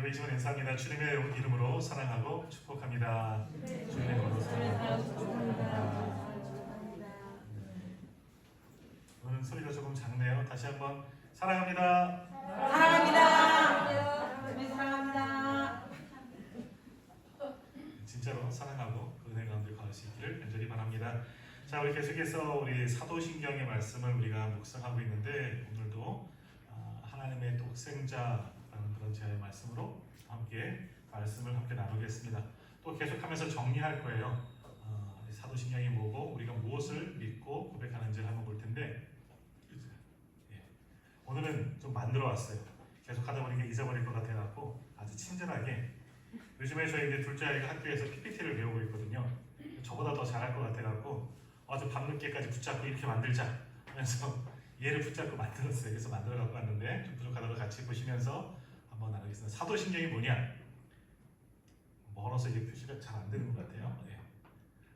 예배 시간 인사합니다. 주님의 이름으로 사랑하고 축복합니다. 주님의 이름으로 사랑하고 축복합니다. 오늘 소리가 조금 작네요. 다시 한번 사랑합니다. 사랑합니다. 주님 사랑합니다. 진짜로 사랑하고 그 은혜 가운데 거할 수 있기를 간절히 바랍니다. 자, 우리 계속해서 우리 사도신경의 말씀을 우리가 묵상하고 있는데 오늘도 하나님의 독생자라는 그런 제의 말씀으로 함께 말씀을 함께 나누겠습니다. 또 계속하면서 정리할 거예요. 사도신경이 뭐고 우리가 무엇을 믿고 고백하는지를 한번 볼 텐데 오늘은 좀 만들어 왔어요. 계속 하다 보니까 잊어버릴 것 같아갖고 아주 친절하게. 요즘에 저희 이제 둘째 아이가 학교에서 PPT를 배우고 있거든요. 저보다 더 잘할 것 같아갖고 아주 밤늦게까지 붙잡고 이렇게 만들자 하면서 얘를 붙잡고 만들었어요. 그래서 만들어 갖고 왔는데 좀 부족하다고 같이 보시면서 한번 나누겠습니다. 사도신경이 뭐냐? 멀어서 이게 표시가 잘 안 되는 것 같아요. 네.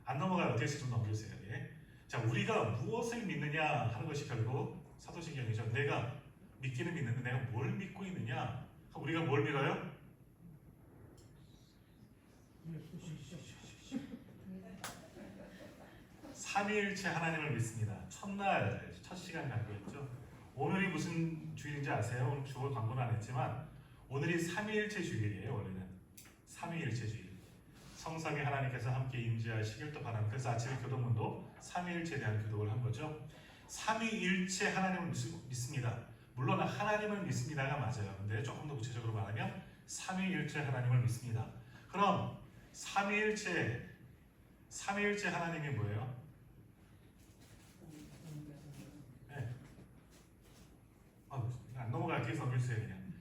안 넘어가요. 어떻게 좀 넘겨주세요. 예. 자, 우리가 무엇을 믿느냐 하는 것이 결국 사도신경이죠. 내가 믿기는 믿는데 내가 뭘 믿고 있느냐? 우리가 뭘 믿어요? 삼위일체 하나님을 믿습니다. 첫날 첫 시간 갖고 있죠. 오늘이 무슨 주일인지 아세요? 오늘 주일 광고는 안 했지만 오늘이 삼위일체 주일이에요. 원래는 삼위일체 주일. 성삼위 하나님께서 함께 임재하시길 또 바랍니다. 그래서 아침에 교도문도 삼위일체에 대한 교독을 한 거죠. 삼위일체 하나님을 믿습니다. 물론 하나님을 믿습니다가 맞아요. 근데 조금 더 구체적으로 말하면 삼위일체 하나님을 믿습니다. 그럼 삼위일체 하나님이 뭐예요? 네. 안 넘어갈게요. 넘겨주세요. 그냥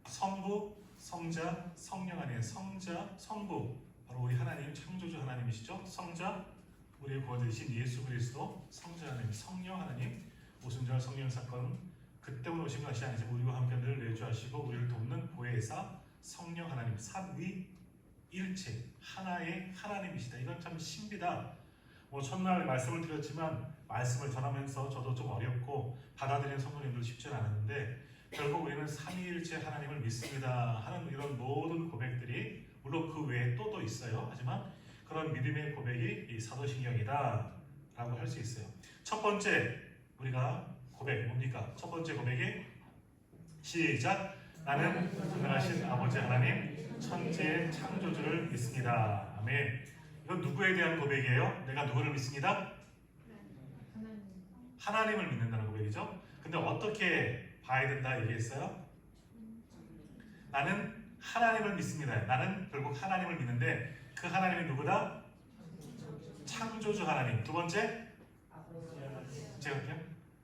성부, 성자, 성령 아니에요. 성자, 성부 바로 우리 하나님 창조주 하나님이시죠. 성자 우리의 구원되신 예수 그리스도, 성자 하나님, 성령 하나님, 오순절 성령 사건 그때만 오신 것이 아니죠. 우리와 함께 늘 내주하시고 우리를 돕는 보혜사 성령 하나님, 삼위일체 하나의 하나님이시다. 이건 참 신비다. 첫날 말씀을 드렸지만 말씀을 전하면서 저도 좀 어렵고 받아들이는 성도님들 쉽지 않았는데 결국 우리는 삼위일체 하나님을 믿습니다 하는 이런 모든 고백들이 물론 그 외에 또 있어요. 하지만 그런 믿음의 고백이 이 사도신경이다 라고 할 수 있어요. 첫 번째 우리가 고백 뭡니까? 첫 번째 고백이 시작! 나는 전능하신 아버지 하나님 천지의 창조주를 믿습니다. 아멘. 이건 누구에 대한 고백이에요? 내가 누구를 믿습니다? 하나님을 믿는다는 고백이죠. 근데 어떻게 봐야 된다 얘기했어요? 나는 하나님을 믿습니다. 나는 결국 하나님을 믿는데 그 하나님이 누구다? 창조주 하나님. 두 번째 제가 할게요.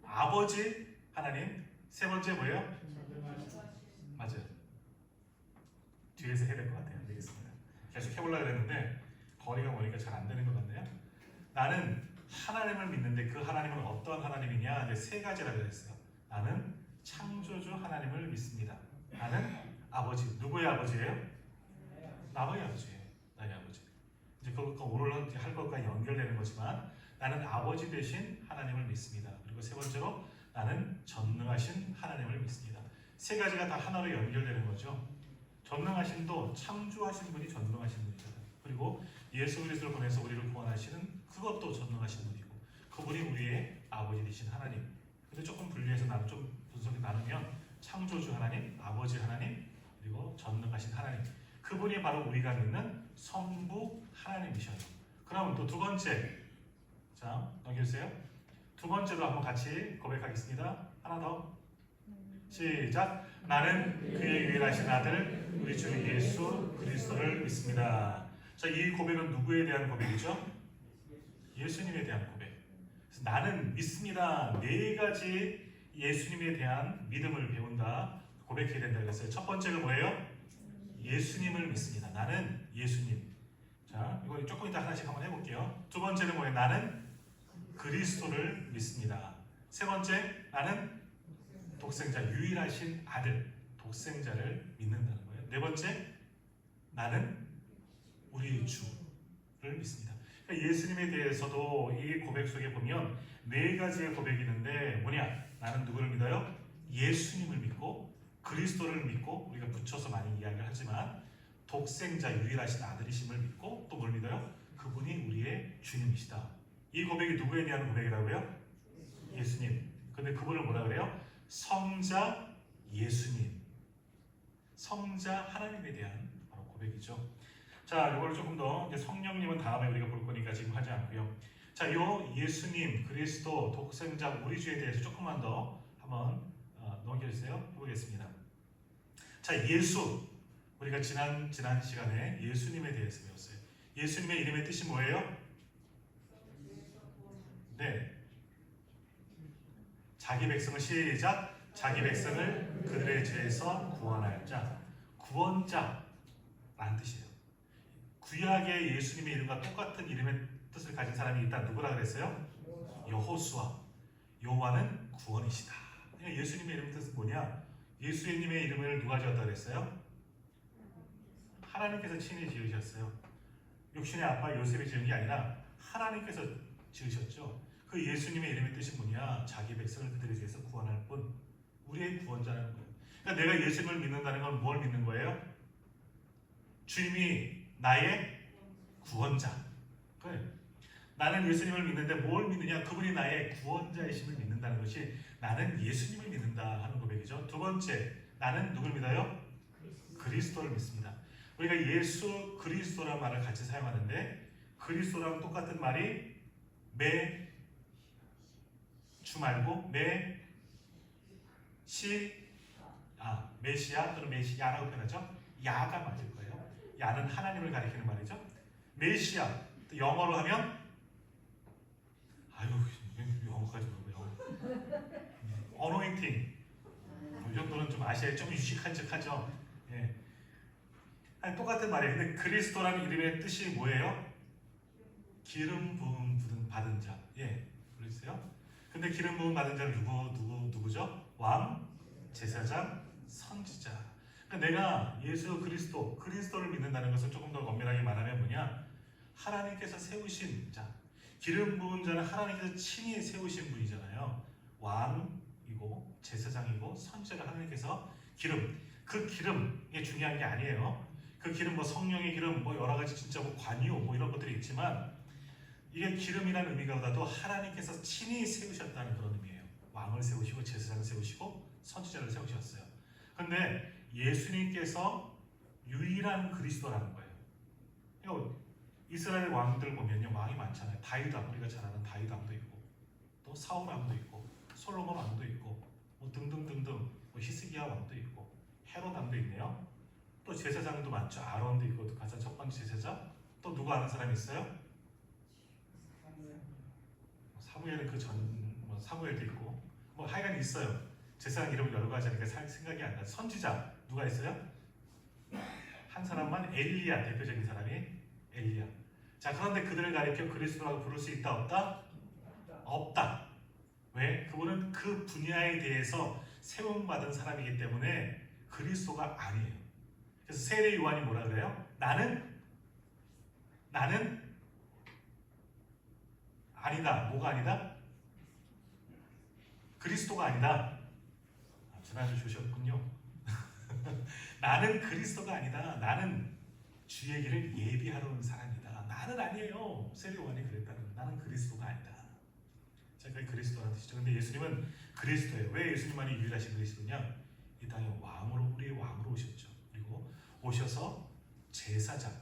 아버지 하나님. 세 번째 뭐예요? 맞아요. 뒤에서 해야 될 것 같아요. 안 되겠습니다. 계속 해보려고 했는데 거리가 머니까 잘 안 되는 것 같네요. 나는 하나님을 믿는데 그 하나님은 어떤 하나님이냐? 이제 세 가지라고 했어요. 나는 창조주 하나님을 믿습니다. 나는 아버지. 누구의 아버지예요? 나의 아버지예요. 나의 아버지. 이제 그거 오늘 할 것과 연결되는 거지만 나는 아버지 되신 하나님을 믿습니다. 그리고 세 번째로 나는 전능하신 하나님을 믿습니다. 세 가지가 다 하나로 연결되는 거죠. 전능하신도 창조하신 분이 전능하신 분이잖아요. 그리고 예수 그리스도를 보내서 우리를 구원하시는 그것도 전능하신 분이고 그분이 우리의 아버지 되신 하나님. 근데 조금 분리해서 좀 분석이 나누면 창조주 하나님, 아버지 하나님, 그리고 전능하신 하나님. 그분이 바로 우리가 믿는 성부 하나님이셔요. 그러면 또 두 번째, 자 넘겨주세요. 두 번째도 한번 같이 고백하겠습니다. 하나 더. 시작. 나는 그의 유일하신 아들 우리 주 예수 그리스도를 믿습니다. 자, 이 고백은 누구에 대한 고백이죠? 예수님에 대한 고백. 그래서 나는 믿습니다. 네 가지 예수님에 대한 믿음을 배운다. 고백해야 된다 그랬어요. 첫 번째가 뭐예요? 예수님을 믿습니다. 나는 예수님. 자, 이거 조금 이따 하나씩 한번 해볼게요. 두 번째는 뭐예요? 나는 그리스도를 믿습니다. 세 번째, 나는 독생자, 유일하신 아들, 독생자를 믿는다는 거예요. 네 번째, 나는 우리 주를 믿습니다. 그러니까 예수님에 대해서도 이 고백 속에 보면 네 가지의 고백이 있는데 뭐냐? 나는 누구를 믿어요? 예수님을 믿고 그리스도를 믿고 우리가 붙여서 많이 이야기를 하지만 독생자 유일하신 아들이심을 믿고 또 뭘 믿어요? 그분이 우리의 주님이시다. 이 고백이 누구에 대한 고백이라고요? 예수님. 근데 그분을 뭐라 그래요? 성자 예수님. 성자 하나님에 대한 바로 고백이죠. 자, 이걸 조금 더 이제 성령님은 다음에 우리가 볼 거니까 지금 하지 않고요. 자, 요 예수님, 그리스도, 독생자, 우리 주에 대해서 조금만 더 한번 넘겨주세요. 해보겠습니다. 자, 예수. 우리가 지난 시간에 예수님에 대해서 배웠어요. 예수님의 이름의 뜻이 뭐예요? 네. 자기 백성을 시작. 자기 백성을 그들의 죄에서 구원할 자. 구원자라는 뜻이에요. 구약의 예수님의 이름과 똑같은 이름의 뜻을 가진 사람이 있다. 누구라 그랬어요? 여호수아. 여호와는 구원이시다. 그러니까 예수님의 이름 뜻은 뭐냐? 예수님의 이름을 누가 지었다 그랬어요? 하나님께서 친히 지으셨어요. 육신의 아빠 요셉이 지은 게 아니라 하나님께서 지으셨죠. 그 예수님의 이름의 뜻이 뭐냐? 자기 백성을 그들의 죄에서 구원할 분, 우리의 구원자라는 거예요. 그러니까 내가 예수님을 믿는다는 건 뭘 믿는 거예요? 주님이 나의 구원자. 그래. 나는 예수님을 믿는데 뭘 믿느냐? 그분이 나의 구원자이심을 믿는다는 것이 나는 예수님을 믿는다 하는 고백이죠. 두 번째, 나는 누굴 믿어요? 그리스도를 믿습니다. 우리가 예수 그리스도라는 말을 같이 사용하는데 그리스도랑 똑같은 말이 주 말고 메시아 또는 메시야라고 표현하죠. 야가 맞을 거예요. 야는 하나님을 가리키는 말이죠. 메시아 영어로 하면 영어까지 모르고요. 어노인팅 이 정도는 좀 아시아에 좀 유식한 척하죠. 예. 아니, 똑같은 말이에요. 근데 그리스도라는 이름의 뜻이 뭐예요? 기름 부음 받은 자. 예, 그러세요? 근데 기름 부음 받은 자는 누구죠? 왕, 제사장, 선지자. 그러니까 내가 예수 그리스도를 믿는다는 것을 조금 더 엄밀하게 말하면 뭐냐? 하나님께서 세우신 자. 기름 부은 자는 하나님께서 친히 세우신 분이잖아요. 왕이고 제사장이고 선지자가 하나님께서 그 기름이 중요한 게 아니에요. 그 기름 성령의 기름 여러 가지 진짜 관유 이런 것들이 있지만 이게 기름이라는 의미보다도 하나님께서 친히 세우셨다는 그런 의미예요. 왕을 세우시고 제사장을 세우시고 선지자를 세우셨어요. 그런데 예수님께서 유일한 그리스도라는 거예요. 이스라엘 왕들 보면요, 왕이 많잖아요. 다윗 왕, 우리가 잘 아는 다윗 왕도 있고 또 사울 왕도 있고 솔로몬 왕도 있고 등등등등 히스기야 왕도 있고 헤롯 왕도 있네요. 또 제사장도 많죠. 아론도 있고 가장 첫 번째 제사장. 또 누구 아는 사람이 있어요? 사무엘은 사무엘도 있고 하여간 있어요. 제사장 이름을 여러 가지 하니까 생각이 안 나. 선지자 누가 있어요? 한 사람만 엘리야, 대표적인 사람이 엘리야. 자, 그런데 그들을 가리켜 그리스도라고 부를 수 있다 없다? 없다. 왜? 그분은 그 분야에 대해서 세움받은 사람이기 때문에 그리스도가 아니에요. 그래서 세례 요한이 뭐라 그래요? 나는 아니다. 뭐가 아니다? 그리스도가 아니다. 지난주 주셨군요. 나는 그리스도가 아니다. 나는 주의 길을 예비하러 온 사람이다. 나는 아니에요. 세례 요한이 그랬다는 거예요. 나는 그리스도가 아니다. 자, 그게 그리스도라는 뜻이죠. 근데 예수님은 그리스도예요. 왜 예수님만이 유일하신 그리스도냐? 이 땅에 우리의 왕으로 오셨죠. 그리고 오셔서 제사장,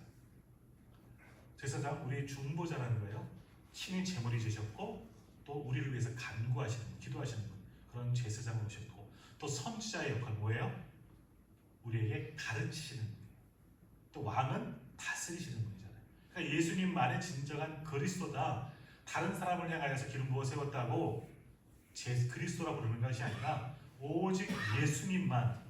우리의 중보자라는 거예요. 친히 제물이 되셨고 또 우리를 위해서 간구하시는 분, 기도하시는 분, 그런 제사장으로 오셨고 또 선지자의 역할 뭐예요? 우리에게 가르치시는 분. 또 왕은 다스리시는 분이잖아요. 그러니까 예수님만의 진정한 그리스도다. 다른 사람을 향하여서 기름 부어 세웠다고 그리스도라 부르는 것이 아니라 오직 예수님만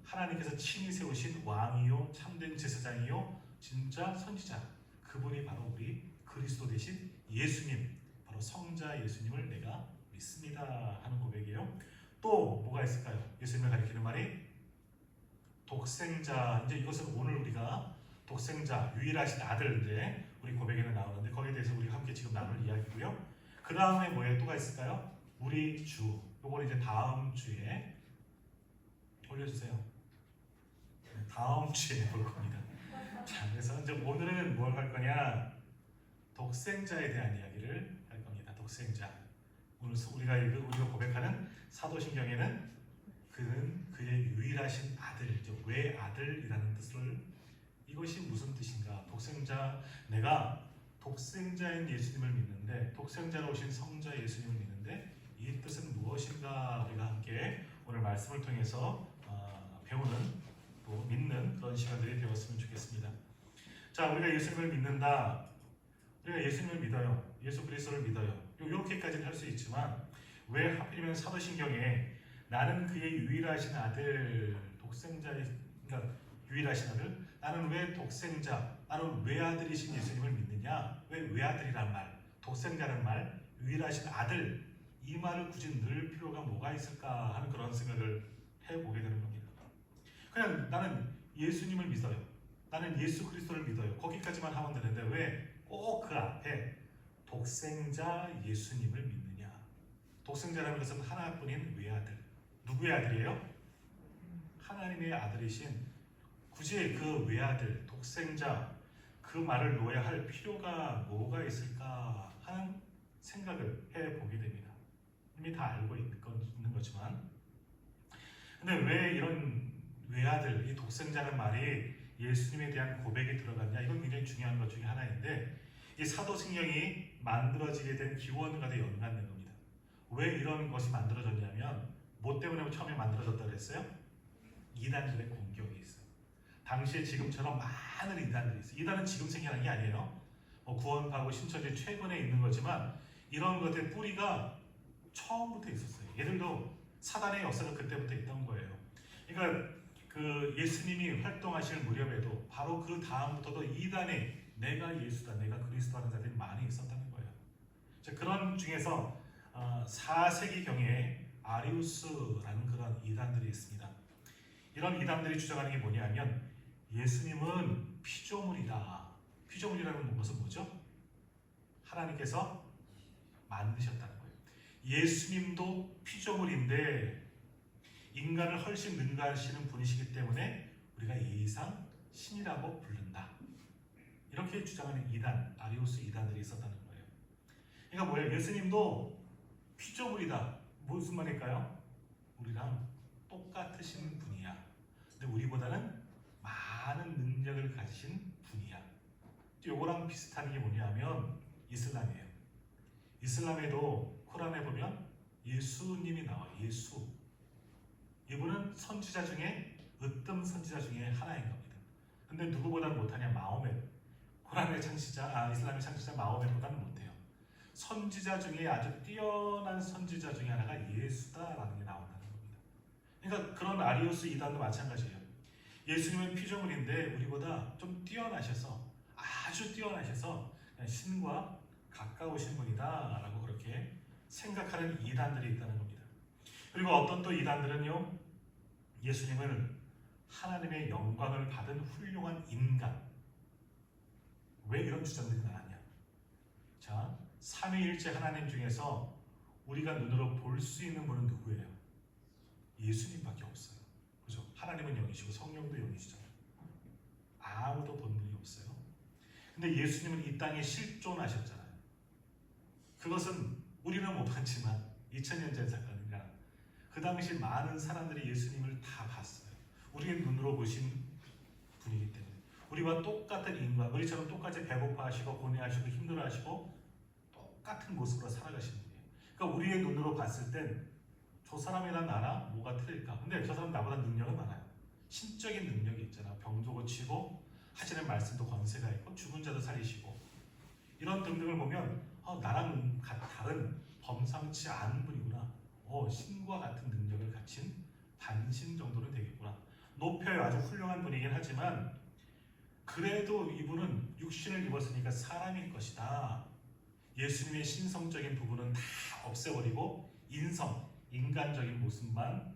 하나님께서 친히 세우신 왕이요 참된 제사장이요 진짜 선지자, 그분이 바로 우리 그리스도 되신 예수님, 바로 성자 예수님을 내가 믿습니다 하는 고백이에요. 또 뭐가 있을까요? 예수님을 가리키는 말이 독생자. 이제 이것은 오늘 우리가 독생자 유일하신 아들인데 우리 고백에는 나오는데 거기에 대해서 우리 함께 지금 나눌 이야기고요. 그 다음에 뭐에 또가 있을까요? 우리 주. 요거는 이제 다음 주에 올려주세요. 네, 다음 주에 볼 겁니다. 자, 그래서 이제 오늘은 뭘 할 거냐? 독생자에 대한 이야기를 할 겁니다. 독생자. 오늘 우리가 고백하는 사도신경에는 그는 그의 유일하신 아들, 외아들이라는 뜻을 이것이 무슨 뜻인가? 독생자, 내가 독생자인 예수님을 믿는데 독생자로 오신 성자 예수님을 믿는데 이 뜻은 무엇인가? 우리가 함께 오늘 말씀을 통해서 배우는 또 믿는 그런 시간들이 되었으면 좋겠습니다. 자, 우리가 예수님을 믿는다. 우리가 예수님을 믿어요. 예수 그리스도를 믿어요. 이렇게까지는 할 수 있지만 왜 하필이면 사도신경에 나는 그의 유일하신 아들, 그러니까 유일하신 아들, 나는 왜 독생자, 나는 외아들이신 예수님을 믿느냐? 왜 외아들이란 말, 독생자란 말, 유일하신 아들 이 말을 굳이 넣을 필요가 뭐가 있을까 하는 그런 생각을 해보게 되는 겁니다. 그냥 나는 예수님을 믿어요. 나는 예수 그리스도를 믿어요. 거기까지만 하면 되는데 왜 꼭 그 앞에 독생자 예수님을 믿느냐? 독생자라는 것은 하나뿐인 외아들. 누구의 아들이에요? 하나님의 아들이신 굳이 그 외아들, 독생자 그 말을 놓아야 할 필요가 뭐가 있을까 하는 생각을 해보게 됩니다. 이미 다 알고 있는 거지만 근데 왜 이런 외아들, 이 독생자라는 말이 예수님에 대한 고백이 들어갔냐? 이건 굉장히 중요한 것 중에 하나인데 이 사도신경이 만들어지게 된 기원과도 연관된 겁니다. 왜 이런 것이 만들어졌냐면 뭐 때문에 처음에 만들어졌다고 했어요? 이단들의 공격이 있어요. 당시에 지금처럼 많은 이단들이 있어요. 이단은 지금 생겨난 게 아니에요. 구원파고 신천지 최근에 있는 거지만 이런 것의 뿌리가 처음부터 있었어요. 얘들도 사단의 역사가 그때부터 있던 거예요. 그러니까 그 예수님이 활동하실 무렵에도 바로 그 다음부터도 이단에 내가 예수다, 내가 그리스도라는 자들이 많이 있었다는 거예요. 그런 중에서 4세기경에 아리우스라는 그런 이단들이 있습니다. 이런 이단들이 주장하는 게 뭐냐면 예수님은 피조물이다. 피조물이라는 것은 뭐죠? 하나님께서 만드셨다는 거예요. 예수님도 피조물인데 인간을 훨씬 능가하시는 분이시기 때문에 우리가 예상 신이라고 부른다. 이렇게 주장하는 이단, 아리우스 이단들이 있었다는 거예요. 그러니까 뭐예요? 예수님도 피조물이다. 무슨 말일까요? 우리랑 똑같으신 분이야. 근데 우리보다는 많은 능력을 가지신 분이야. 요거랑 비슷한 게 뭐냐면 이슬람이에요. 이슬람에도 코란에 보면 예수님이 나와요. 예수. 이분은 선지자 중에 으뜸 선지자 중에 하나인 겁니다. 근데 누구보다 못하냐? 마호멧. 코란의 창시자, 이슬람의 창시자 마호멧보다는 못해요. 선지자 중에 아주 뛰어난 선지자 중에 하나가 예수다라는 게 나온다는 겁니다. 그러니까 그런 아리우스 이단도 마찬가지예요. 예수님은 피조물인데 우리보다 좀 뛰어나셔서 아주 뛰어나셔서 신과 가까우신 분이다라고 그렇게 생각하는 이단들이 있다는 겁니다. 그리고 어떤 또 이단들은요, 예수님을 하나님의 영광을 받은 훌륭한 인간. 왜 이런 주장들이 나왔냐? 자, 삼위일체 하나님 중에서 우리가 눈으로 볼 수 있는 분은 누구예요? 예수님밖에 없어요. 그죠? 하나님은 영이시고 성령도 영이시잖아요. 아무도 본 분이 없어요. 근데 예수님은 이 땅에 실존하셨잖아요. 그것은 우리는 못 봤지만 2000년 전 사건이니까 그 당시 많은 사람들이 예수님을 다 봤어요. 우리의 눈으로 보신 분이기 때문에 우리와 똑같은 인간, 우리처럼 똑같이 배고파하시고 고뇌하시고 힘들어하시고 똑같은 모습으로 살아가시는 분이에요. 그러니까 우리의 눈으로 봤을 땐 저 사람이랑 나랑 뭐가 틀릴까? 근데 저 사람 나보다 능력은 많아요. 신적인 능력이 있잖아요. 병도 고치고 하시는 말씀도 권세가 있고 죽은 자도 살리시고 이런 등등을 보면 나랑 다른 범상치 않은 분이구나. 신과 같은 능력을 갖춘 반신 정도는 되겠구나. 높여요. 아주 훌륭한 분이긴 하지만 그래도 이분은 육신을 입었으니까 사람일 것이다. 예수님의 신성적인 부분은 다 없애버리고 인간적인 모습만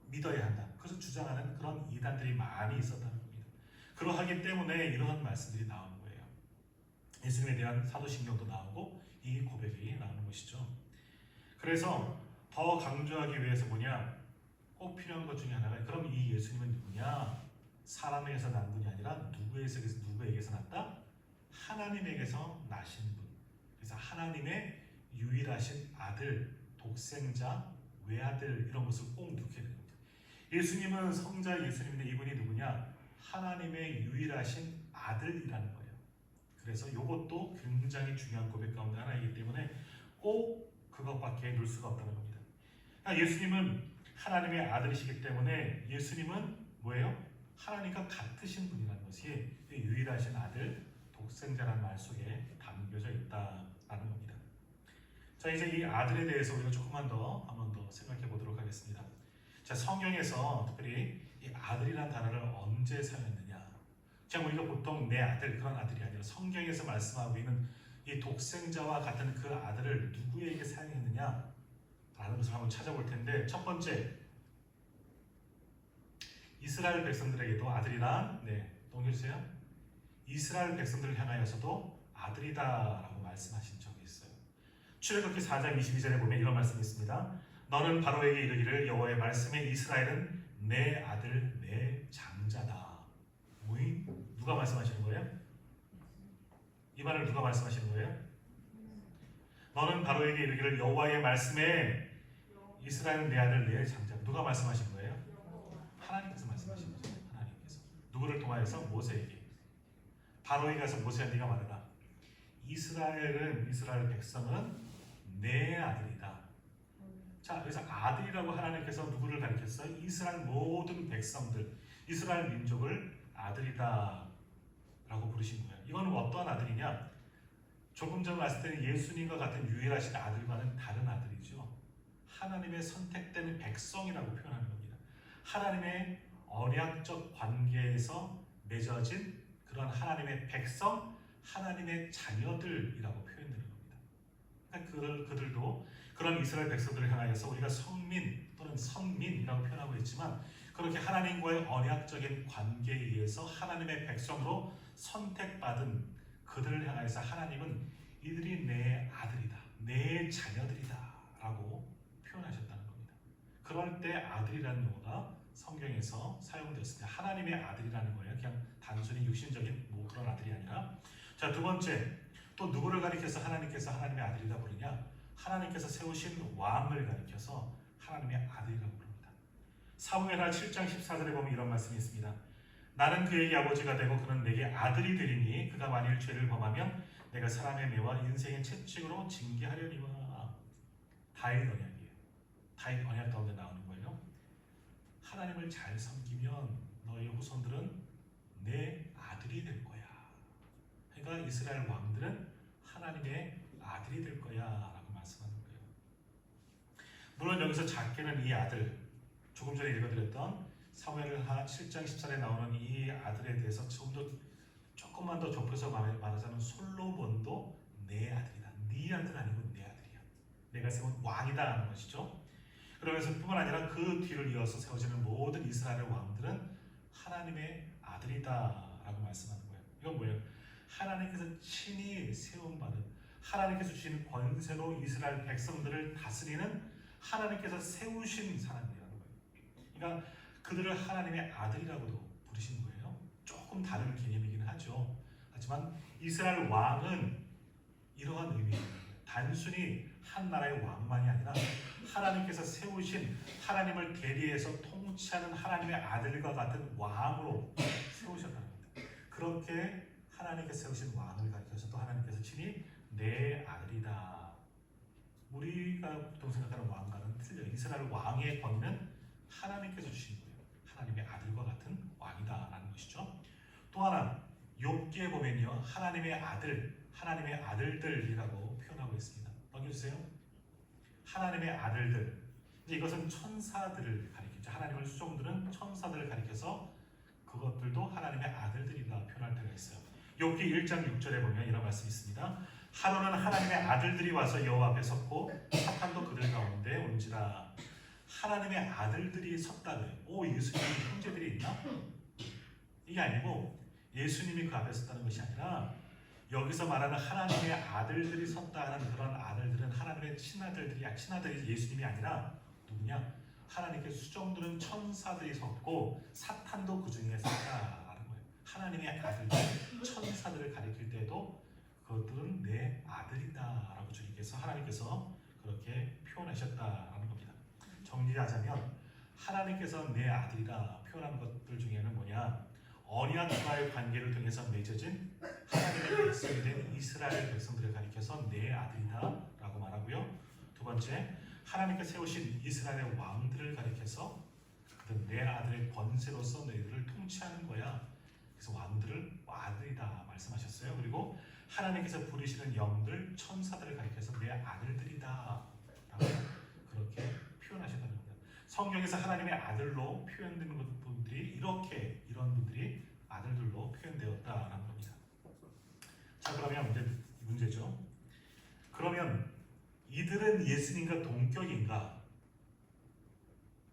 믿어야 한다. 그래서 주장하는 그런 이단들이 많이 있었다는 겁니다. 그러하기 때문에 이러한 말씀들이 나오는 거예요. 예수님에 대한 사도신경도 나오고 이 고백이 나오는 것이죠. 그래서 더 강조하기 위해서 뭐냐? 꼭 필요한 것 중에 하나가 그럼 이 예수님은 누구냐? 사람에게서 난 분이 아니라 누구에게서 났다? 하나님에게서 나신 분. 그래서 하나님의 유일하신 아들, 독생자, 외아들 이런 것을 꼭 넣게 됩니다. 예수님은 성자 예수님인데 이분이 누구냐? 하나님의 유일하신 아들이라는 거예요. 그래서 이것도 굉장히 중요한 고백 가운데 하나이기 때문에 꼭 그것밖에 놓을 수가 없다는 겁니다. 그러니까 예수님은 하나님의 아들이시기 때문에 예수님은 뭐예요? 하나님과 같으신 분이라는 것이 유일하신 아들, 독생자라는 말 속에 담겨져 있다라는 겁니다. 자, 이제 이 아들에 대해서 우리가 조금만 더 한 번 더 생각해 보도록 하겠습니다. 자, 성경에서 특별히 이 아들이라는 단어를 언제 사용했느냐? 자, 우리가 보통 내 아들 그런 아들이 아니라 성경에서 말씀하고 있는 이 독생자와 같은 그 아들을 누구에게 사용했느냐? 라는 것을 한번 찾아볼 텐데 첫 번째 이스라엘 백성들에게도 아들이란 넘겨주세요. 이스라엘 백성들을 향하여서도 아들이다라고 말씀하신 적이 있어요. 출애굽기 4장 22절에 보면 이런 말씀이 있습니다. 너는 바로에게 이르기를 여호와의 말씀에 이스라엘은 내 아들 내 장자다. 뭐이? 누가 말씀하시는 거예요? 이 말을 누가 말씀하시는 거예요? 너는 바로에게 이르기를 여호와의 말씀에 이스라엘은 내 아들 내 장자. 누가 말씀하신 거예요? 하나님께서 말씀하신 거죠. 하나님께서 누구를 통하여서 모세에게 바로에게 가서 모세야 네가 말해라. 이스라엘 백성은 내 아들이다. 자, 그래서 아들이라고 하나님께서 누구를 가리켰어요? 이스라엘 모든 백성들, 이스라엘 민족을 아들이다 라고 부르신 거예요. 이건 어떠한 아들이냐? 조금 전 말씀 때는 예수님과 같은 유일하신 아들과는 다른 아들이죠. 하나님의 선택된 백성이라고 표현하는 겁니다. 하나님의 언약적 관계에서 맺어진 그런 하나님의 백성, 하나님의 자녀들이라고 표현되는 겁니다. 그러니까 그들도 그런 이스라엘 백성들을 향하여서 우리가 성민 또는 선민이라고 표현하고 있지만 그렇게 하나님과의 언약적인 관계에 의해서 하나님의 백성으로 선택받은 그들을 향하여서 하나님은 이들이 내 아들이다, 내 자녀들이다 라고 표현하셨다는 겁니다. 그럴 때 아들이라는 용어가 성경에서 사용되었습니다. 하나님의 아들이라는 거예요. 그냥 단순히 육신적인 그런 아들이 아니라. 자, 두 번째, 또 누구를 가리켜서 하나님께서 하나님의 아들이다 부르냐? 하나님께서 세우신 왕을 가리켜서 하나님의 아들이라고 부릅니다. 사무엘하 7장 14절에 보면 이런 말씀이 있습니다. 나는 그에게 아버지가 되고 그는 내게 아들이 되리니 그가 만일 죄를 범하면 내가 사람의 매와 인생의 채찍으로 징계하려니와. 다윗 언약이에요. 다윗 언약 가운데 나오는 거예요. 하나님을 잘 섬기면 너희 후손들은 내 아들이 될 거야. 그러니까 이스라엘 왕들은 하나님의 아들이 될 거야 라고 말씀하는 거예요. 물론 여기서 작게는 이 아들, 조금 전에 읽어드렸던 사무엘하 7장 14절에 나오는 이 아들에 대해서 조금만 더 좁혀서 말하자면 솔로몬도 내 아들이다. 네 아들 아니고 내 아들이야. 내가 세운 왕이다 하는 것이죠. 그러면서 뿐만 아니라 그 뒤를 이어서 세워지는 모든 이스라엘 왕들은 하나님의 아들이다 라고 말씀하는 거예요. 이건 뭐예요? 하나님께서 친히 세움받은, 하나님께서 주신 권세로 이스라엘 백성들을 다스리는 하나님께서 세우신 사람이라는 거예요. 그러니까 그들을 하나님의 아들이라고도 부르신 거예요. 조금 다른 개념이긴 하죠. 하지만 이스라엘 왕은 이러한 의미입니다. 단순히 한 나라의 왕만이 아니라 하나님께서 세우신, 하나님을 대리해서 통치하는 하나님의 아들과 같은 왕으로 세우셨다는 겁니다. 그렇게 하나님께서 세우신 왕을 가리켜서 또 하나님께서 친히 내 아들이다. 우리가 보통 생각하는 왕과는 틀려요. 이스라엘 왕의 권위는 하나님께서 주신 거예요. 하나님의 아들과 같은 왕이다라는 것이죠. 또 하나 욥기에 보면요, 하나님의 아들, 하나님의 아들들이라고 표현하고 있습니다. 넘겨주세요. 하나님의 아들들. 이것은 천사들을 가리키죠. 하나님을 수종들은 천사들을 가리켜서 그것들도 하나님의 아들들이라 표현할 때가 있어요. 욥기 1장 6절에 보면 이런 말씀이 있습니다. 하루는 하나님의 아들들이 와서 여호와 앞에 섰고 사탄도 그들 가운데 온지라. 하나님의 아들들이 섰다고요. 오, 예수님의 형제들이 있나? 이게 아니고 예수님이 그 앞에 섰다는 것이 아니라 여기서 말하는 하나님의 아들들이 섰다 하는 그런 아들들은 하나님의 친아들들이 예수님이 아니라 누구냐? 하나님께 수정들은 천사들이 섰고 사탄도 그 중에 섰다라는 거예요. 하나님의 아들들 천사들을 가리킬 때도 그것들은 내 아들이다라고 주님께서 하나님께서 그렇게 표현하셨다라는 겁니다. 정리하자면 하나님께서 내 아들이라 표현한 것들 중에는 뭐냐? 언약과의 관계를 통해서 맺어진 하나님의 백성이 된 이스라엘 백성들을 가리켜서 내 아들이다라고 말하고요. 두 번째, 하나님께 세우신 이스라엘의 왕들을 가리켜서 그들은 내 아들의 권세로서 너희들을 통치하는 거야. 그래서 왕들을 아들이다 말씀하셨어요. 그리고 하나님께서 부르시는 영들, 천사들을 가리켜서 내 아들들이다 라고 그렇게 표현하셨다는 겁니다. 성경에서 하나님의 아들로 표현되는 분들이 이런 분들이 아들들로 표현되었다라는 겁니다. 자, 그러면 이제 문제죠. 그러면 이들은 예수님과 동격인가?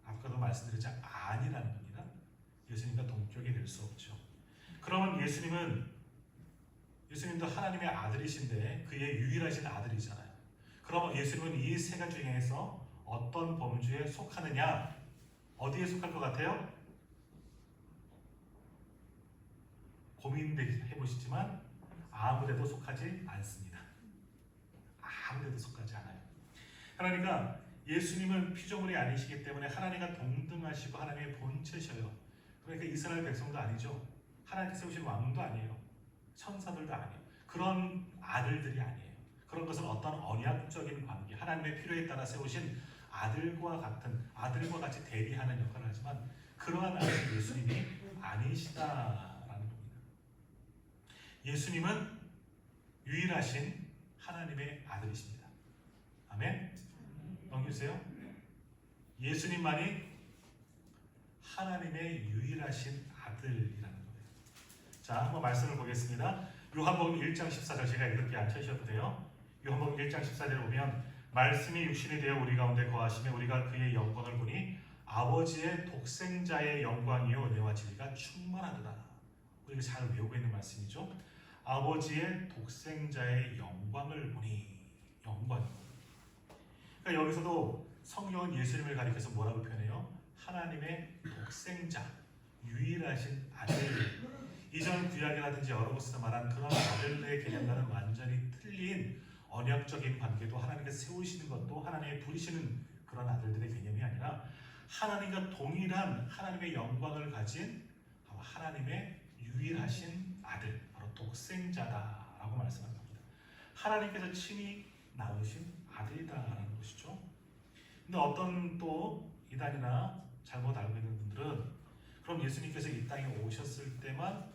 아까도 말씀드렸지 아니라는 겁니다. 예수님과 동격이 될 수 없죠. 그러면 예수님도 하나님의 아들이신데 그의 유일하신 아들이잖아요. 그러면 예수님은 이 세 가지 중에서 어떤 범주에 속하느냐? 어디에 속할 것 같아요? 고민해 보시지만 아무데도 속하지 않습니다. 아무데도 속하지 않아요. 그러니까 예수님은 피조물이 아니시기 때문에 하나님과 동등하시고 하나님의 본체셔요. 그러니까 이스라엘 백성도 아니죠. 하나님께 세우신 왕도 아니에요. 천사들도 아니에요. 그런 아들들이 아니에요. 그런 것은 어떤 언약적인 관계, 하나님의 필요에 따라 세우신 아들과 같이 대리하는 역할을 하지만 그러한 아들 예수님이 아니시다라는 겁니다. 예수님은 유일하신 하나님의 아들이십니다. 아멘. 넘겨주세요. 예수님만이 하나님의 유일하신 아들이라는 거예요. 자, 한번 말씀을 보겠습니다. 요한복음 1장 14절 제가 이렇게 안 쳐주셔도 돼요. 요한복음 1장 14절에 보면 말씀이 육신이 되어 우리 가운데 거하시며 우리가 그의 영광을 보니 아버지의 독생자의 영광이요 내와 진리가 충만하도다. 우리가 잘 외우고 있는 말씀이죠. 아버지의 독생자의 영광을 보니 영광. 그러니까 여기서도 성경은 예수님을 가리켜서 뭐라고 표현해요? 하나님의 독생자, 유일하신 아들. 이전 구약이라든지 여러 곳에서 말한 그런 아들의 개념과는 완전히 틀린 언약적인 관계도 하나님께서 세우시는 것도 하나님의 부르시는 그런 아들들의 개념이 아니라 하나님과 동일한 하나님의 영광을 가진 하나님의 유일하신 아들, 바로 독생자다라고 말씀하는 겁니다. 하나님께서 친히 낳으신 아들이다라는 것이죠. 근데 어떤 또 이단이나 잘못 알고 있는 분들은 그럼 예수님께서 이 땅에 오셨을 때만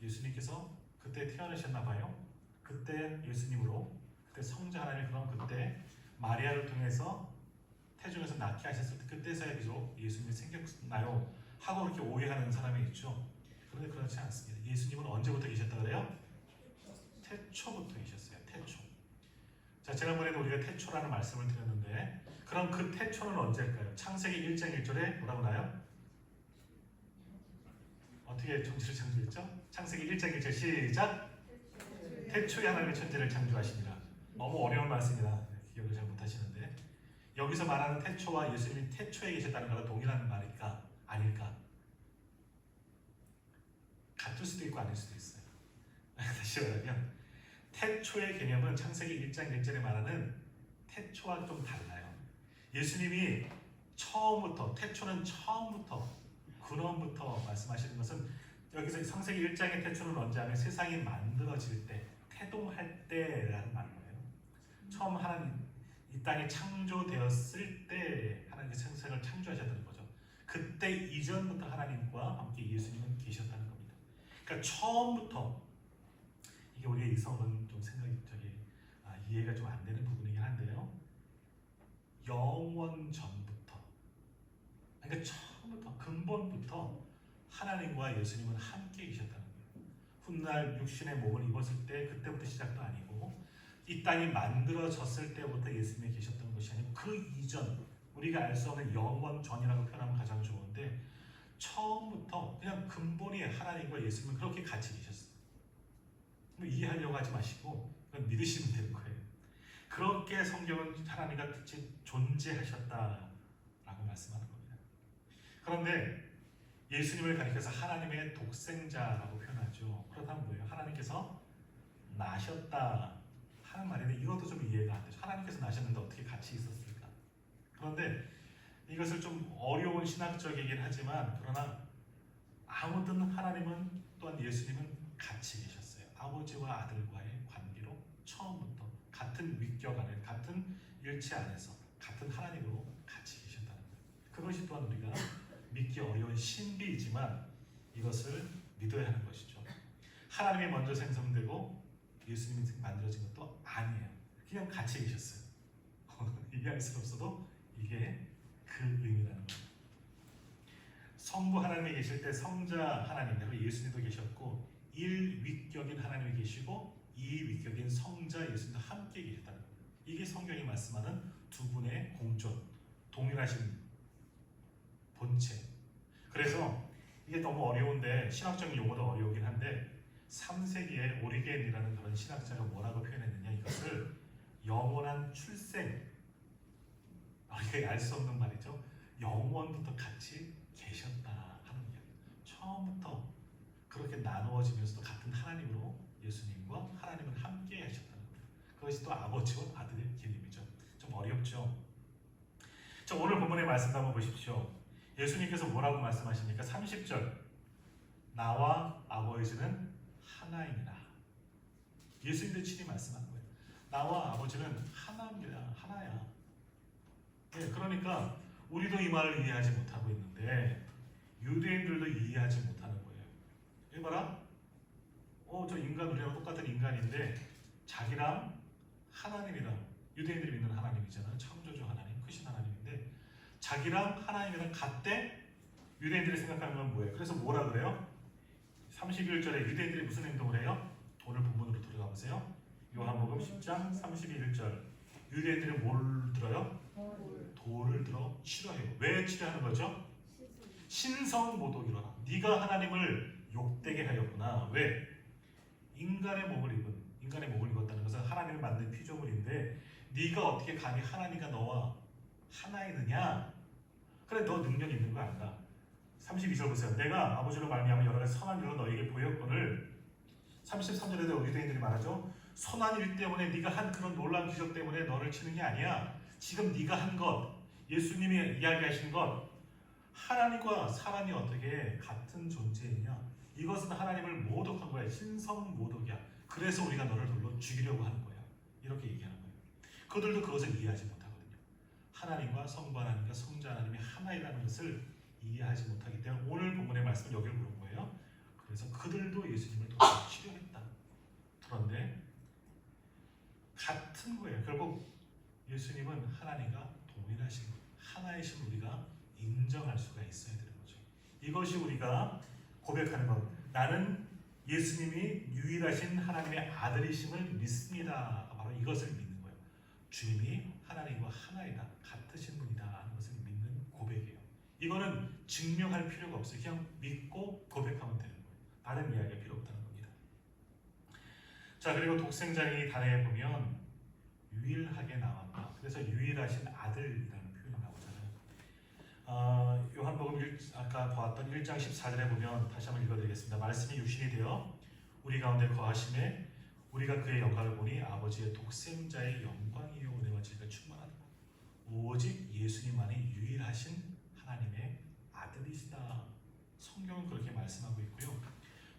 예수님께서 그때 태어나셨나 봐요. 그때 예수님으로 그때 성자 하나님 그럼 그때 마리아를 통해서 태중에서 낳게 하셨을 때 그때서야 비록 예수님이 생겼나요? 하고 그렇게 오해하는 사람이 있죠. 그런데 그렇지 않습니다. 예수님은 언제부터 계셨다 그래요? 태초부터 계셨어요. 태초. 자, 지난번에도 우리가 태초라는 말씀을 드렸는데 그럼 그 태초는 언제일까요? 창세기 1장 1절에 뭐라고 나요? 어떻게 천지를 창조했죠? 창세기 1장 1절 시작! 태초에 하나님의 천지를 창조하시니라. 너무 어려운 말씀이라 기억을 잘 못하시는데 여기서 말하는 태초와 예수님이 태초에 계셨다는 거랑 동일한 말일까? 아닐까? 같을 수도 있고 아닐 수도 있어요. 다시 말하면 태초의 개념은 창세기 1장 1절에 말하는 태초와 좀 달라요. 예수님이 처음부터, 태초는 처음부터 근원부터 말씀하시는 것은 여기서 창세기 1장의 태초는 언제 하면 세상이 만들어질 때, 태동할 때라는 말이에요. 처음 하나님 이 땅이 창조되었을 때 하나님께서 세상을 창조하셨다는 거죠. 그때 이전부터 하나님과 함께 예수님은 계셨다는 겁니다. 그러니까 처음부터 이게 우리의 이성은 좀 이해가 좀 안 되는 부분이긴 한데요. 영원 전부터, 그러니까 처음부터 근본부터 하나님과 예수님은 함께 계셨다는 거예요. 훗날 육신의 몸을 입었을 때 그때부터 시작도 아니고 이 땅이 만들어졌을 때부터 예수님이 계셨던 것이 아니고 그 이전 우리가 알 수 없는 영원 전이라고 표현하면 가장 좋은데 처음부터 그냥 근본이 하나님과 예수님은 그렇게 같이 계셨어요. 뭐 이해하려고 하지 마시고 그건 믿으시면 되는 거예요. 그렇게 성경은 하나님과 같이 존재하셨다라고 말씀하는 겁니다. 그런데 예수님을 가리켜서 하나님의 독생자라고 표현하죠. 그렇다면 뭐예요? 하나님께서 나셨다 하는 말인데 이것도 좀 이해가 안 되죠. 하나님께서 나셨는데 어떻게 같이 있었을까? 그런데 이것을 좀 어려운 신학적이긴 하지만 그러나 아무튼 하나님은 또한 예수님은 같이 계셨어요. 아버지와 아들과의 관계로 처음부터 같은 위격 안에 같은 일체 안에서 같은 하나님으로 같이 계셨다는 거예요. 그것이 또한 우리가 믿기 어려운 신비이지만 이것을 믿어야 하는 것이죠. 하나님이 먼저 생성되고 예수님이 만들어진 것도 아니에요. 그냥 같이 계셨어요. 이해할 수 없어도 이게 그 의미라는 거예요. 성부 하나님이 계실 때 성자 하나님, 그리고 예수님도 계셨고 일위격인 하나님이 계시고 이위격인 성자 예수님도 함께 계셨다는 거예요. 이게 성경이 말씀하는 두 분의 공존, 동일하신 본체. 그래서 이게 너무 어려운데 신학적인 용어도 어려우긴 한데 3세기에 오리겐이라는 그런 신학자가 뭐라고 표현했느냐, 이것을 영원한 출생, 우리가 알 수 없는 말이죠. 영원부터 같이 계셨다 하는 이야기. 처음부터 그렇게 나누어지면서도 같은 하나님으로 예수님과 하나님은 함께 하셨다는 거예요. 그것이 또 아버지와 아들의 개념이죠. 좀 어렵죠. 자, 오늘 본문의 말씀 한번 보십시오. 예수님께서 뭐라고 말씀하십니까? 30절, 나와 아버지는 하나입니다. 예수님도 친히 말씀한 거예요. 나와 아버지는 하나입니다. 하나야. 네, 그러니까 우리도 이 말을 이해하지 못하고 있는데 유대인들도 이해하지 못하는 거예요. 이 봐라. 저 인간, 우리랑 똑같은 인간인데 자기랑 하나님이랑, 유대인들이 믿는 하나님이잖아요. 창조주 하나님, 크신 하나님인데 자기랑 하나님이랑 같대. 유대인들이 생각하는 건 뭐예요? 그래서 뭐라 그래요? 31절에 유대인들이 무슨 행동을 해요? 오늘 본문으로 들어가 보세요. 요한복음 10장 31절. 유대인들이 뭘 들어요? 돌을 들어 치료해요. 왜 치료하는 거죠? 신성모독이로라. 네가 하나님을 욕되게 하였구나. 왜? 인간의 몸을 입었다는 것은 하나님을 만든 피조물인데 네가 어떻게 감히 하나님과 너와 하나이느냐? 그래, 너 능력 있는 거 아닌가? 32절 보세요. 내가 아버지로 말미암아 여러 가지 선한 일로 너에게 보였거늘. 33절에도 유대인들이 말하죠. 선한 일 때문에 네가 한 그런 놀라운 기적 때문에 너를 치는 게 아니야. 지금 네가 한 것, 예수님이 이야기하신 것, 하나님과 사람이 어떻게 같은 존재이냐, 이것은 하나님을 모독한 거야. 신성모독이야. 그래서 우리가 너를 돌로 죽이려고 하는 거야. 이렇게 얘기하는 거예요. 그들도 그것을 이해하지 못하거든요. 하나님과 성부 하나님과 성자 하나님이 하나이라는 것을 이해하지 못하기 때문에 오늘 본문의 말씀을 여기를 물은 거예요. 그래서 그들도 예수님을 돌로 치료했다. 그런데 같은 거예요. 결국 예수님은 하나님과 동일하신 것, 하나이신 우리가 인정할 수가 있어야 되는 거죠. 이것이 우리가 고백하는 것. 나는 예수님이 유일하신 하나님의 아들이심을 믿습니다. 바로 이것을 믿는 거예요. 주님이 하나님과 하나이다, 같으신 분이다 하는 것을 믿는 고백이에요. 이거는 증명할 필요가 없어요. 그냥 믿고 고백하면 되는 거예요. 다른 이야기가 필요 없다는 겁니다. 자, 그리고 독생자의 단어에 보면 유일하게 나왔다. 그래서 유일하신 아들이라는 표현이 나오잖아요. 요한복음 아까 보았던 1장 14절에 보면 다시 한번 읽어드리겠습니다. 말씀이 육신이 되어 우리 가운데 거하심에 우리가 그의 영광을 보니 아버지의 독생자의 영광이요 은혜와 진리가 충만하다. 오직 예수님만이 유일하신 하나님의 아들이시다. 성경은 그렇게 말씀하고 있고요.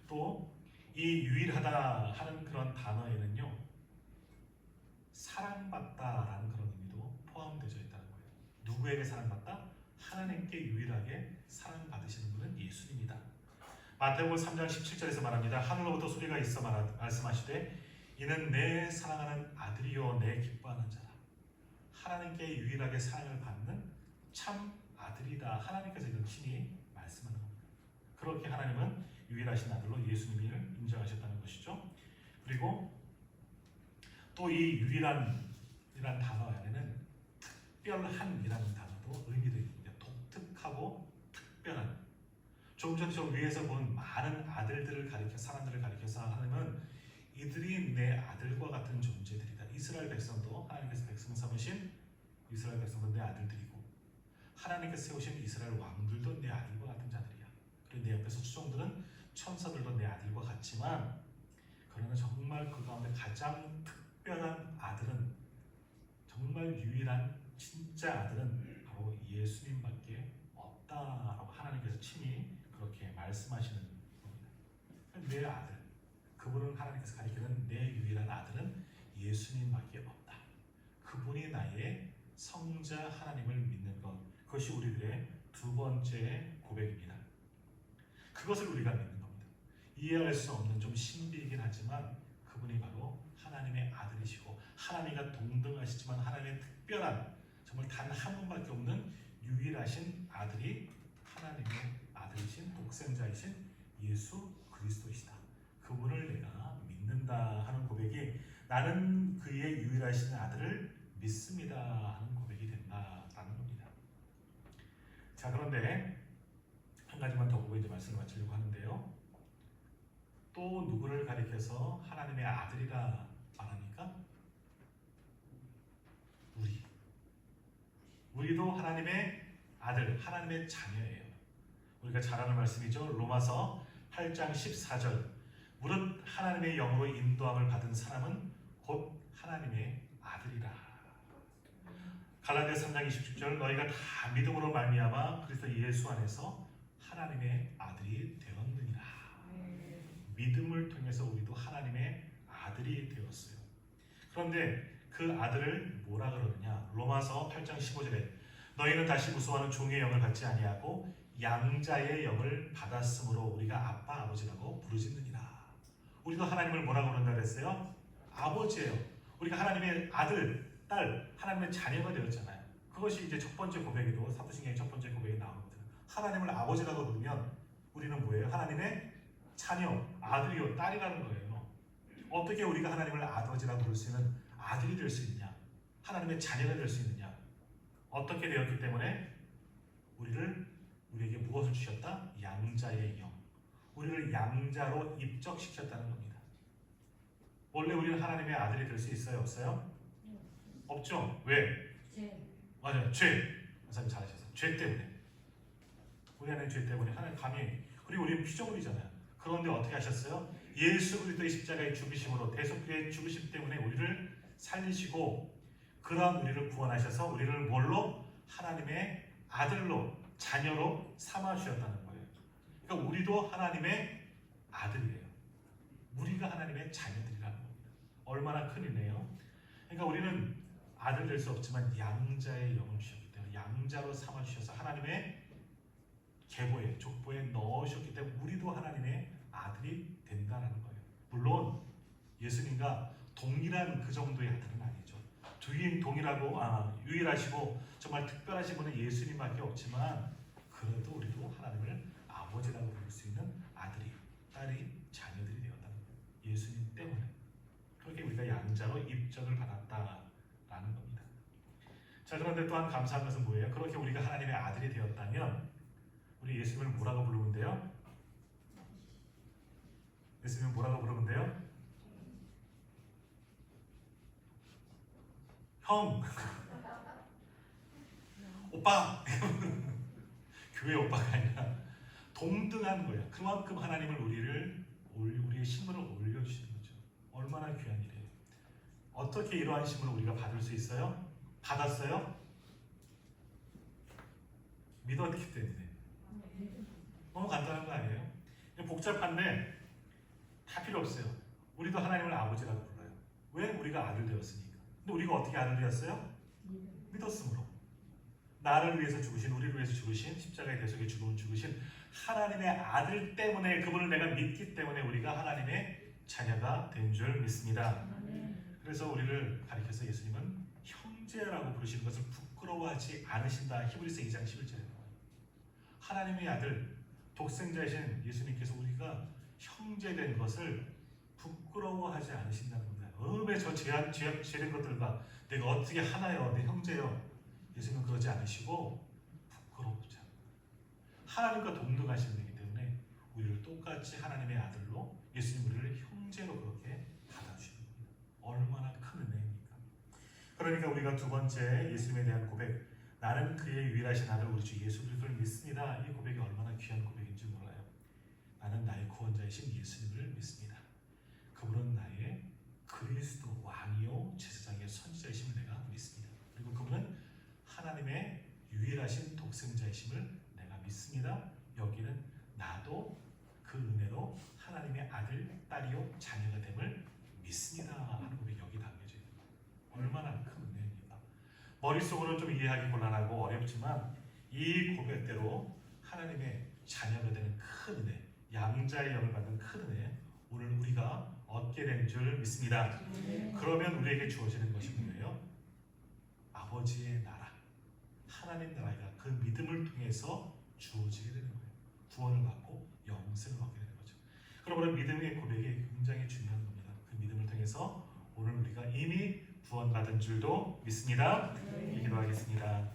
또 이 유일하다 하는 그런 단어에는요, 사랑받다라는 그런 의미도 포함되어 있다는 거예요. 누구에게 사랑받다? 하나님께 유일하게 사랑받으시는 분은 예수님이다. 마태복음 3장 17절에서 말합니다. 하늘로부터 소리가 있어 말씀하시되 이는 내 사랑하는 아들이요 내 기뻐하는 자라. 하나님께 유일하게 사랑을 받는 참 아들이다. 하나님께서 이런 친히 말씀하는 겁니다. 그렇게 하나님은 유일하신 아들로 예수님을 인정하셨다는 것이죠. 그리고 또 이 유일한이라는 단어 안에는 특별한이라는 단어도 의미되어 있습니다. 독특하고 특별한. 조금 전에 저 위에서 본 많은 아들들을 가리켜, 사람들을 가리켜서 하나님은 이들이 내 아들과 같은 존재들이다. 이스라엘 백성도 하나님께서 백성 삼으신 이스라엘 백성도 내 아들들이고 하나님께서 세우신 이스라엘 왕들도 내 아들과 같은 자들이야. 그리고 내 옆에서 추종들은 천사들도 내 아들과 같지만 그러나 정말 그 가운데 가장 특별한 아들은, 정말 유일한 진짜 아들은 바로 예수님밖에 없다라고 하나님께서 친히 그렇게 말씀하시는 겁니다. 내 아들, 그분은 하나님께서 가리키는 내 유일한 아들은 예수님밖에 없다. 그분이 나의 성자 하나님을 믿는 것, 그것이 우리들의 두 번째 고백입니다. 그것을 우리가 믿는 겁니다. 이해할 수 없는 좀 신비이긴 하지만 그분이 바로 하나님의 아들이시고 하나님과 동등하시지만 하나님의 특별한, 정말 단 한 분밖에 없는 유일하신 아들이 하나님의 아들이신 독생자이신 예수 그리스도이시다. 그분을 내가 믿는다 하는 고백이 나는 그의 유일하신 아들을 믿습니다 하는 고백이 된다라는 겁니다. 자, 그런데 한 가지만 더 보고 이제 말씀을 마치려고 하는데요. 또 누구를 가리켜서 하나님의 아들이라 말합니까? 우리도 하나님의 아들, 하나님의 자녀예요. 우리가 잘 아는 말씀이죠. 로마서 8장 14절. 무릇 하나님의 영으로 인도함을 받은 사람은 곧 하나님의 아들이라. 갈라디아 3장 27절. 너희가 다 믿음으로 말미암아 그리스도 예수 안에서 하나님의 아들이 되었느니라. 믿음을 통해서 우리도 하나님의 아들이 되었어요. 그런데 그 아들을 뭐라 그러느냐? 로마서 8장 15절에 너희는 다시 무수하는 종의 영을 받지 아니하고 양자의 영을 받았으므로 우리가 아빠 아버지라고 부르짖느니라. 우리도 하나님을 뭐라고 그런다 그랬어요? 아버지예요. 우리가 하나님의 아들, 딸, 하나님의 자녀가 되었잖아요. 그것이 이제 첫 번째 고백에도, 사도신경의 첫 번째 고백에 나옵니다. 하나님을 아버지라고 부르면 우리는 뭐예요? 하나님의 자녀, 아들이요, 딸이라는 거예요. 어떻게 우리가 하나님을 아버지라고 부를 수 있는 아들이 될 수 있느냐? 하나님의 자녀가 될 수 있느냐? 어떻게 되었기 때문에 우리에게 무엇을 주셨다? 양자의 영. 우리를 양자로 입적시켰다는 겁니다. 원래 우리는 하나님의 아들이 될 수 있어요? 없어요? 없죠. 왜? 맞아요. 죄. 선생님 잘하셨어요. 죄 때문에. 우리 안에 죄 때문에 하나님 감히. 그리고 우리는 피조물이잖아요. 그런데 어떻게 하셨어요? 예수 그리스도의 십자가의 죽으심으로, 대속의 죽으심 때문에 우리를 살리시고 그러한 우리를 구원하셔서 우리를 뭘로? 하나님의 아들로, 자녀로 삼아주셨다는 거예요. 그러니까 우리도 하나님의 아들이에요. 우리가 하나님의 자녀들이라는 겁니다. 얼마나 큰 은혜요. 그러니까 우리는 아들 될 수 없지만 양자의 영을 주셨기 때문에, 양자로 삼아주셔서 하나님의 계보에, 족보에 넣으셨기 때문에 우리도 하나님의 아들이 된다는 거예요. 물론 예수님과 동일한 그 정도의 아들은 아니죠. 동일하고 유일하시고 정말 특별하신 분은 예수님밖에 없지만 그래도 우리도 하나님을 아버지라고 부를 수 있는 아들이, 딸이, 자녀들이 되었다는 거예요. 예수님 때문에. 그렇게 우리가 양자로 입적을 받았다라는 겁니다. 자, 그런데 또한 감사한 것은 뭐예요? 그렇게 우리가 하나님의 아들이 되었다면 우리 예수님을 뭐라고 부르면 돼요? 예수님을 뭐라고 부르면 돼요? 형, 오빠. 교회 오빠가 아니라 동등한 거예요. 그만큼 하나님을 우리의 신분을 올려주시는 거죠. 얼마나 귀한 일이에요. 어떻게 이러한 신분을 우리가 받을 수 있어요? 받았어요? 믿었기 때문에. 너무 간단한 거 아니에요? 복잡한데 다 필요 없어요. 우리도 하나님을 아버지라고 불러요. 왜? 우리가 아들 되었으니까. 근데 우리가 어떻게 아들 되었어요? 믿었으므로. 나를 위해서 죽으신, 우리를 위해서 죽으신, 십자가의 대속에 죽으신 하나님의 아들 때문에, 그분을 내가 믿기 때문에 우리가 하나님의 자녀가 된 줄 믿습니다. 그래서 우리를 가리켜서 예수님은 형제라고 부르시는 것을 부끄러워하지 않으신다. 히브리서 2장 11절에 하나님의 아들, 독생자이신 예수님께서 우리가 형제된 것을 부끄러워하지 않으신다는 겁니다. 왜 저 죄된 것들과 내가 어떻게 하나요? 내 형제요. 예수님은 그러지 않으시고 부끄러우지 않아요. 하나님과 동등하신 분이기 때문에 우리를 똑같이 하나님의 아들로, 예수님 우리를 형제로 그렇게 받아주시는 겁니다. 얼마나 큰 은혜입니까? 그러니까 우리가 두 번째 예수님에 대한 고백, 나는 그의 유일하신 아들 우리 주 예수 그리스도를 믿습니다. 이 고백이 얼마나 귀한 고백인지 몰라요. 나는 나의 구원자이신 예수님을 믿습니다. 그분은 나의 그리스도 왕이요 제사장의 선지자이심을 내가 믿습니다. 그리고 그분은 하나님의 유일하신 독생자이심을 내가 믿습니다. 여기는 나도 그 은혜로 하나님의 아들, 딸이요 자녀가 됨을 믿습니다 하는 고백이 여기 담겨져 있는 거예요. 얼마나 큰 은혜입니까? 머릿속으로는 좀 이해하기 곤란하고 어렵지만 이 고백대로 하나님의 자녀가 되는 큰 은혜, 양자의 영을 받는 큰 은혜 오늘 우리가 얻게 된 줄 믿습니다. 그러면 우리에게 주어지는 것이 뭐예요? 아버지의 나라, 하나님 나라가 그 믿음을 통해서 주어지게 되는 거예요. 구원을 받고 영생을 얻게 되는 거죠. 그러므로 믿음의 고백이 굉장히 중요한 겁니다. 그 믿음을 통해서 오늘 우리가 이미 구원받은 줄도 믿습니다. 기도하겠습니다.